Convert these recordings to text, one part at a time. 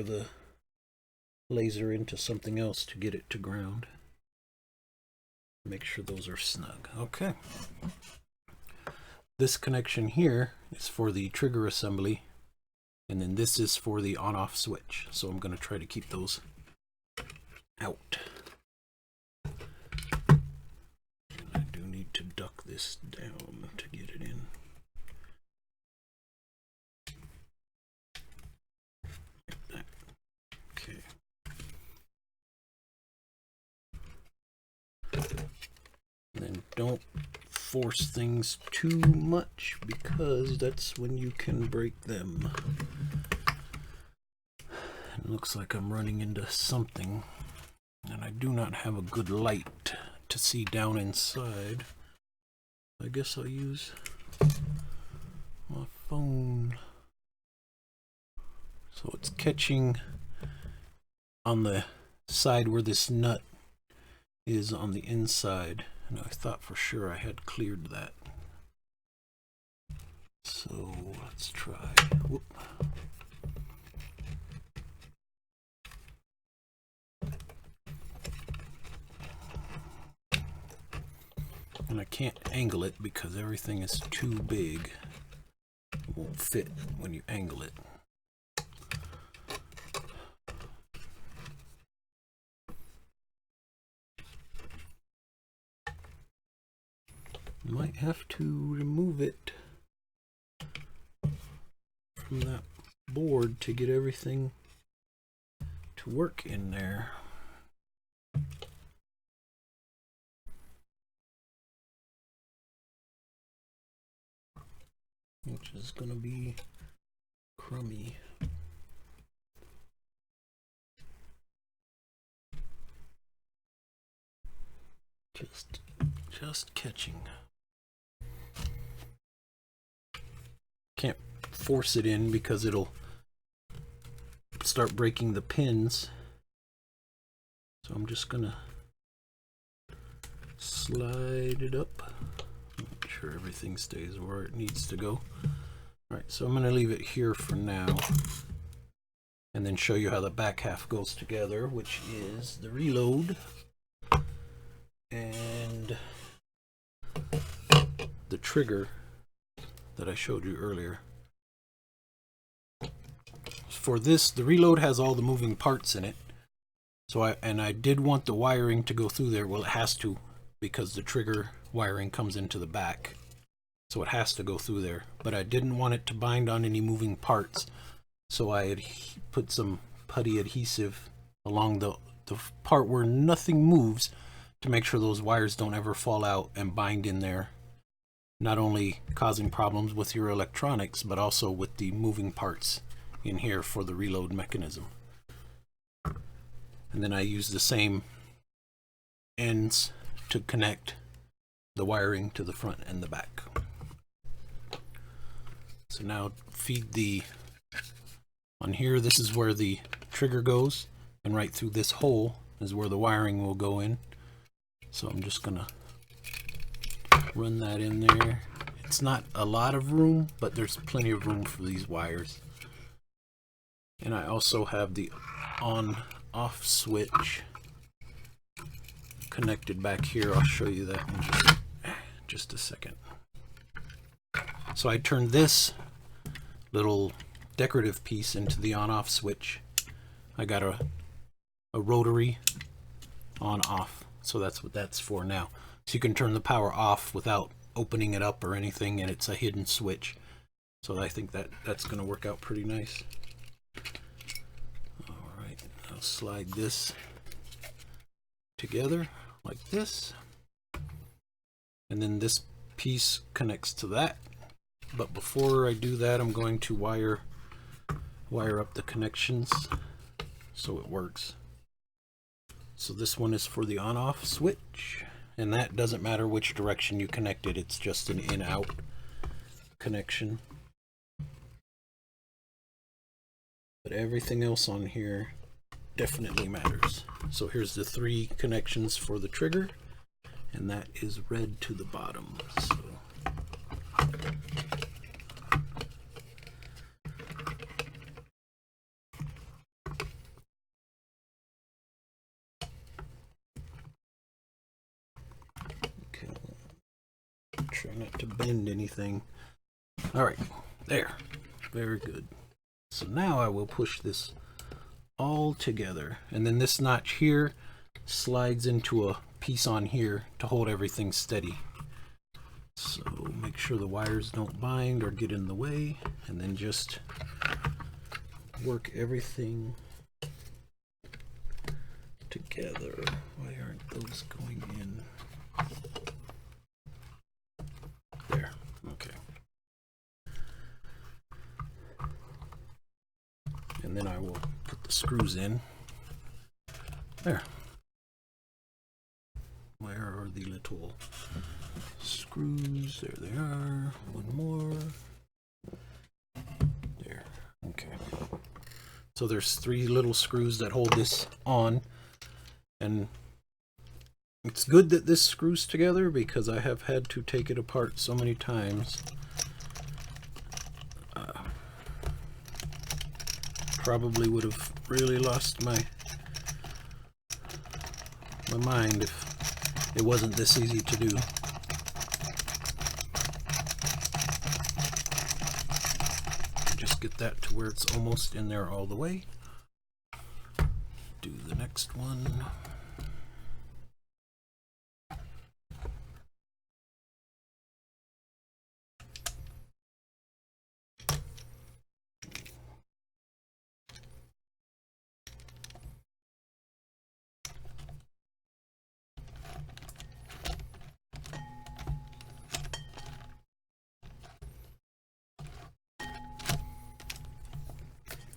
the laser into something else to get it to ground. Make sure those are snug. Okay. This connection here is for the trigger assembly, and then this is for the on-off switch. So I'm going to try to keep those out. And I do need to duck this down to get it in. Like that. Okay. And then don't force things too much, because that's when you can break them. It looks like I'm running into something, and I do not have a good light to see down inside. I guess I'll use my phone. So it's catching on the side where this nut is on the inside, and I thought for sure I had cleared that. So let's try. Whoop. And I can't angle it because everything is too big. It won't fit when you angle it. Might have to remove it from that board to get everything to work in there. Which is going to be crummy. Just catching. Can't force it in because it'll start breaking the pins. So I'm just gonna slide it up. Make sure everything stays where it needs to go. Alright, so I'm gonna leave it here for now, and then show you how the back half goes together, which is the reload and the trigger that I showed you earlier. For this, the reload has all the moving parts in it. So I did want the wiring to go through there. Well, it has to, because the trigger wiring comes into the back. So it has to go through there. But I didn't want it to bind on any moving parts. So I had put some putty adhesive along the part where nothing moves to make sure those wires don't ever fall out and bind in there. Not only causing problems with your electronics, but also with the moving parts in here for the reload mechanism. And then I use the same ends to connect the wiring to the front and the back. So now feed the, on here, this is where the trigger goes, and right through this hole is where the wiring will go in. So I'm just gonna run that in there. It's not a lot of room, but there's plenty of room for these wires. And I also have the on-off switch connected back here. I'll show you that in just a second. So I turned this little decorative piece into the on-off switch. I got a rotary on-off, so that's what that's for now. So you can turn the power off without opening it up or anything, and it's a hidden switch. So I think that's going to work out pretty nice. Alright, I'll slide this together like this. And then this piece connects to that. But before I do that, I'm going to wire up the connections so it works. So this one is for the on-off switch, and that doesn't matter which direction you connect it, it's just an in-out connection. But everything else on here definitely matters. So here's the 3 connections for the trigger, and that is red to the bottom. So Try not to bend anything. Alright, there. Very good. So now I will push this all together, and then this notch here slides into a piece on here to hold everything steady. So make sure the wires don't bind or get in the way, and then just work everything together. Why aren't those going in? There. Okay. And then I will put the screws in. There. Where are the little screws? There they are. One more. There. Okay. So there's 3 little screws that hold this on. And it's good that this screws together because I have had to take it apart so many times. Probably would have really lost my mind if it wasn't this easy to do. Just get that to where it's almost in there all the way. Do the next one.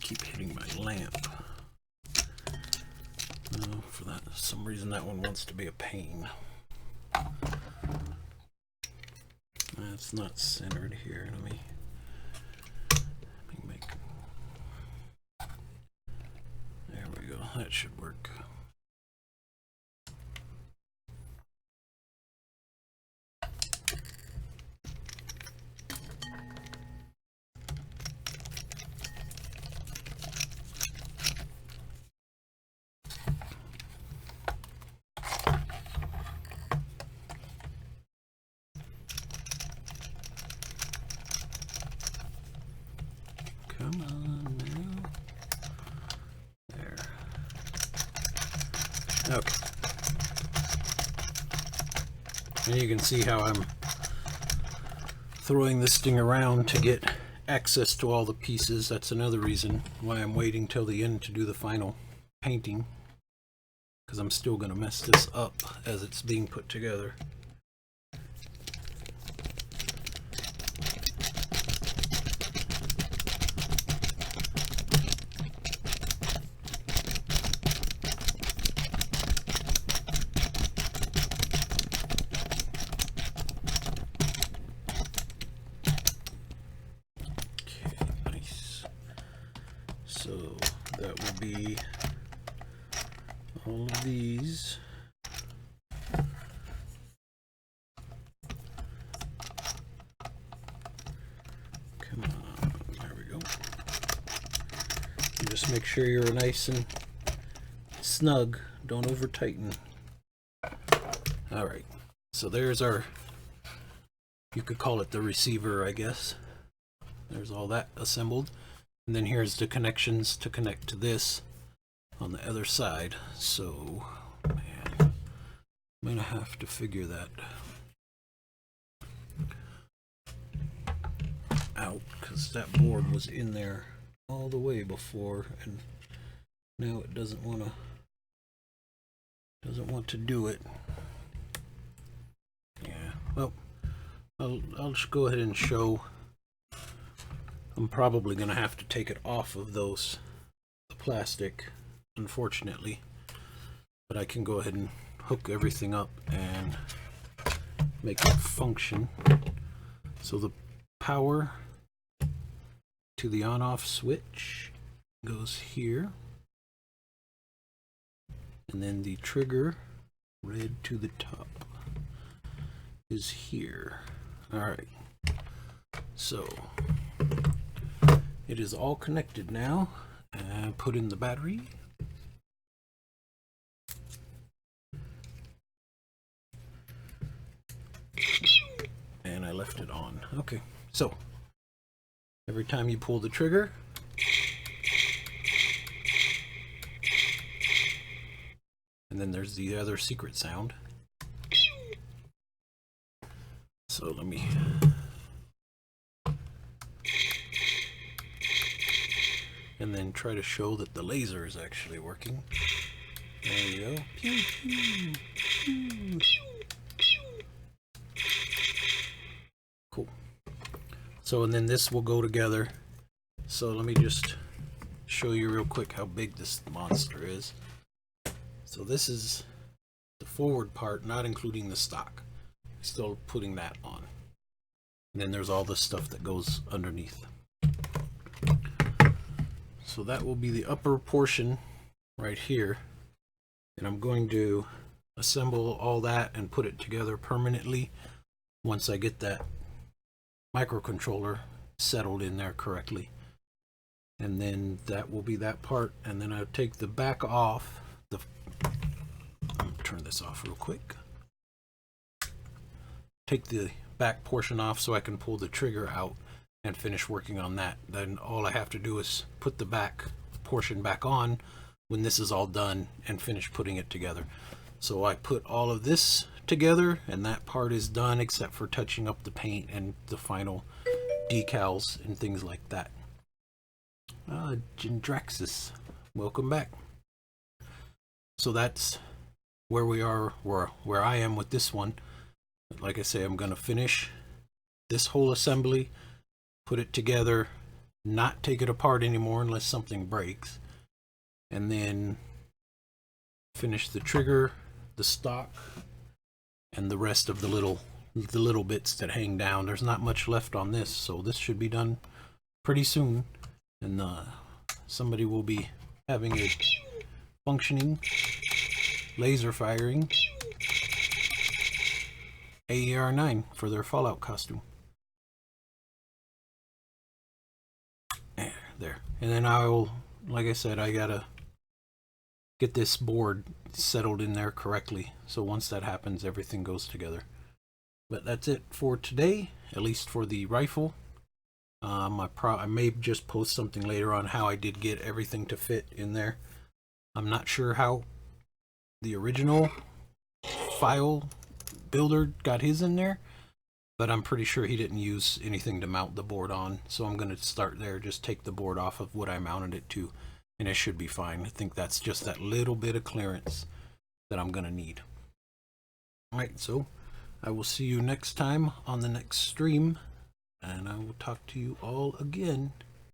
Keep hitting my lamp. No, for that, some reason that one wants to be a pain. It's not centered here. Let me make. There we go. That should work. Come on now. There. Okay. And you can see how I'm throwing this thing around to get access to all the pieces. That's another reason why I'm waiting till the end to do the final painting, because I'm still going to mess this up as it's being put together. So that will be all of these. Come on, there we go. And just make sure you're nice and snug. Don't over tighten. All right, so there's our, you could call it the receiver, I guess. There's all that assembled. And then here's the connections to connect to this on the other side. So, man, I'm gonna have to figure that out, because that board was in there all the way before, and now it doesn't want to do it. Yeah, well, I'll just go ahead and show. I'm probably going to have to take it off of the plastic, unfortunately, but I can go ahead and hook everything up and make it function. So the power to the on-off switch goes here, and then the trigger, red to the top, is here. All right, so it is all connected now. And put in the battery. And I left it on. Okay, so every time you pull the trigger, and then there's the other secret sound. So let me... and then try to show that the laser is actually working. There you go. Pew, pew, pew. Cool. So, and then this will go together. So let me just show you real quick how big this monster is. So this is the forward part, not including the stock. Still putting that on. And then there's all the stuff that goes underneath. So that will be the upper portion right here. And I'm going to assemble all that and put it together permanently once I get that microcontroller settled in there correctly. And then that will be that part. And then I'll take the back off. I'm gonna turn this off real quick. Take the back portion off so I can pull the trigger out and finish working on that. Then all I have to do is put the back portion back on when this is all done and finish putting it together. So I put all of this together and that part is done except for touching up the paint and the final decals and things like that. Gendraxis, welcome back. So that's where we are, where I am with this one. Like I say, I'm going to finish this whole assembly, put it together, not take it apart anymore unless something breaks, and then finish the trigger, the stock, and the rest of the little bits that hang down. There's not much left on this, so this should be done pretty soon, and somebody will be having a functioning laser firing AER9 for their Fallout costume. There. And then I'll, like I said, I gotta get this board settled in there correctly. So once that happens, everything goes together. But that's it for today, at least for the rifle. I may just post something later on how I did get everything to fit in there. I'm not sure how the original file builder got his in there, but I'm pretty sure he didn't use anything to mount the board on. So I'm going to start there, just take the board off of what I mounted it to, and it should be fine. I think that's just that little bit of clearance that I'm going to need. Alright, so I will see you next time on the next stream, and I will talk to you all again